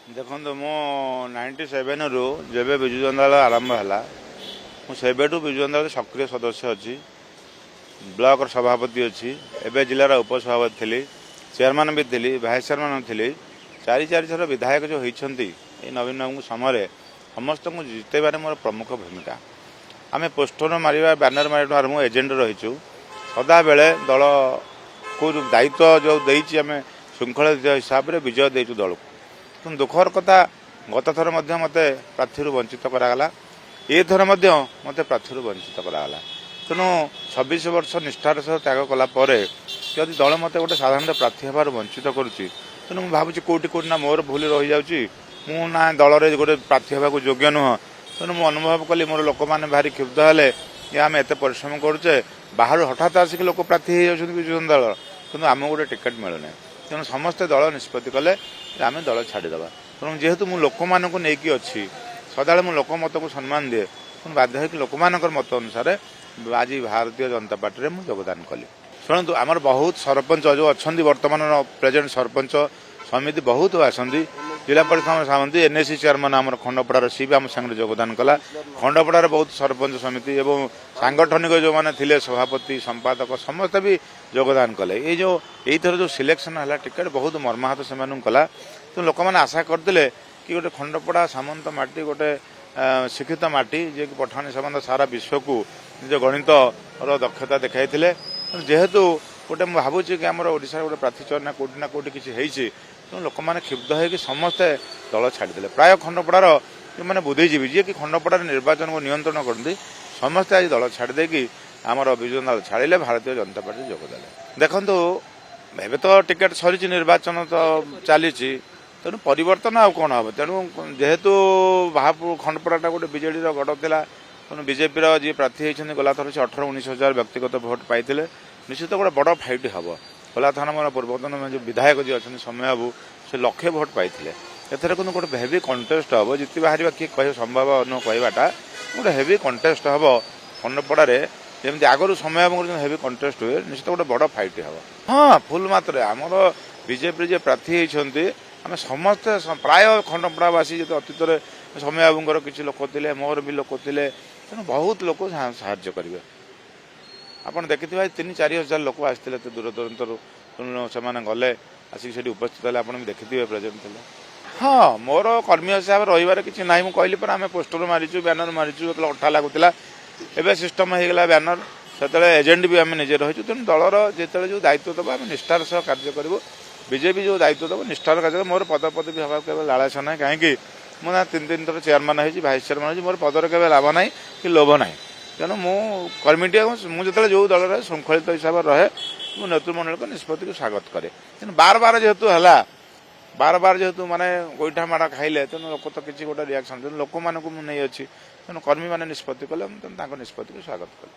देखो मो 97 रु जब विजु जनता दल आरंभ है मुझे विजु जनता दल सक्रिय सदस्य अच्छी ब्लॉक सभापति अच्छी एवं जिलार उपसभापति थी चेयरमैन भी थी भाइस चेयरमैन थी चारि थर विधायक जो होती नवीन बाबू समय समस्त को जितेबार मोर प्रमुख भूमिका आम पोस्टर मारे बैनर मारे मुझे एजेंट रहीचु सदा बेले दल को दायित्व जो देती आम श्रृंखलित हिसाब से विजय देचु दल को तेणु दुखर कथा गत थर मत प्रार्थी वंचित कराला ये थर मत प्रार्थी वंचित कराला तेणु 26 वर्ष निष्ठार सह त्याग कलापर जदि दल मत गोटे साधारण प्रार्थी हबार वंचित करुच्ची तेणु मुझे भावुँ कौटी कौटी ना मोर भूल रही जाऊँगी मु ना दल में गोटे प्रार्थी हवा योग्य नुह तेणु मुझे अनुभव कली मोर लोक मैंने भारी क्षुब्ध हेले कि आम एत परिश्रम करुचे बाहर हठात आसिक लोक प्रार्थी हो जाती विजु जनता दल कि आम गोटे टिकेट मिलूना तेणु समस्ते दल निष्पत्ति कले आम दल छाड़ीदे तेणु जेहेतु मुझे लोक मान नहीं अच्छी सदा मुझे लोक मत को सम्मान दिए तेणु बाध्य हो लोक मान मत अनुसार आज भारतीय जनता पार्टी में मुझे योगदान कली शुणु आमर बहुत सरपंच जो अच्छा बर्तमान प्रेजेंट सरपंच समिति बहुत आसती जिला परिषद समिति एनएससी चेयरमैन आम खंडपड़ार सी भी आम सागर योगदान कला खंडपड़ार बहुत सरपंच समिति एवं सांगठनिक जो मैंने थे सभापति संपादक समस्त भी योगदान कले ये जो यही जो सिलेक्शन है टिकेट बहुत मर्माहत से कला तो लोक मैंने आशा करते कि गोटे खंडपड़ा सामंत माटी गोटे शिक्षित माटी जे कि पठाणी सामंत सारा विश्व को निज गणित दक्षता देखाई जेहेतु गोटे मुझे भावुँ कि आम ओडिशा गोटे प्रार्थी चयन ना कौटी किसी तेणु लोक मैंने क्षुब्ध हो समस्ते दल छाड़ीदे प्राय खंडपड़ार जो मैंने बुद्धिजीवी जी कि खंडपड़ार निर्वाचन को नियंत्रण करती समस्ते आज दल छाड़दे आमर विजु जनता दल छाड़े भारतीय जनता पार्टी जोगदेले देखु एवं तो टिकेट सरी निर्वाचन तो चली तेणु परिवर्तन आउ कौन हम तेणु जेहेतु बाहापुर खंडपड़ाटा गोटे विजेडी गढ़ था तेणु बीजेपी जी प्रार्थी होती गला थर से 18-19 हजार व्यक्तिगत भोट पाई निश्चित गोटे बड़ फाइट हम गला थर मोर पूर्वतन जो विधायक जी अच्छा समय बाबू से लक्षे भोट पाई एथर कि गोटे हेवी कंटेस्ट हम जीति बाहर किए कह संभव न कहवाटा गोटे हेवी कंटेस्ट हम खंडपड़ार जमी आगु समय बाबू हेवी कंटेस्ट हुए निश्चित गोटे बड़ फाइट हम हाँ फुल मात्रा आमर बीजेपी जे प्रार्थी होती आम समस्ते प्राय खंडपड़ावासी जो अतीत समय बाबूर किसी लोक थे मोर भी लोक थे तेणु बहुत लोक साहाय्य करेंगे आपड़ देखि 3-4 हजार लोक आसते दूर दूरांतर तेणु से गले आसिक उपस्थित है आपड़ भी देखिए प्रेजेंट थे हाँ मोर कर्मी हिसाब रही किसी ना मुझे कहली पर आम पोस्टर मारीचु बैनर मारीचु जो अठा लगुला एवं सिस्टम होगा बैनर से एजेंट भी आम निजे रही तेणु दलर जो जो दायित्व दबा आम निष्ठार सह कार्य करूँ बीजेपी जो दायित्व दब निष्ठार कार्य मोर पदपद भी हवा के लालसा ना कहीं मुझे 3 थर चेयरमैन हो भाइस चेयरमैन मोर पदर के लाभ ना कि लोभ ना तेणु कर्मीटी मुझे जो दल श्रृंखलित हिसाब से रहे मु नेतृमंडल को निष्पत्ति को स्वागत करे तेणु बार बार जेहेतु है बार बार जेहेतु माने गोईठा माड़ खाइले तेणु लोक तो किसी गोटे रिएक्शन लोक मानक मुझे नहीं अच्छी तेणु कर्मी मैंने निष्पत्ति कले तेणु निष्पत्ति को स्वागत कले।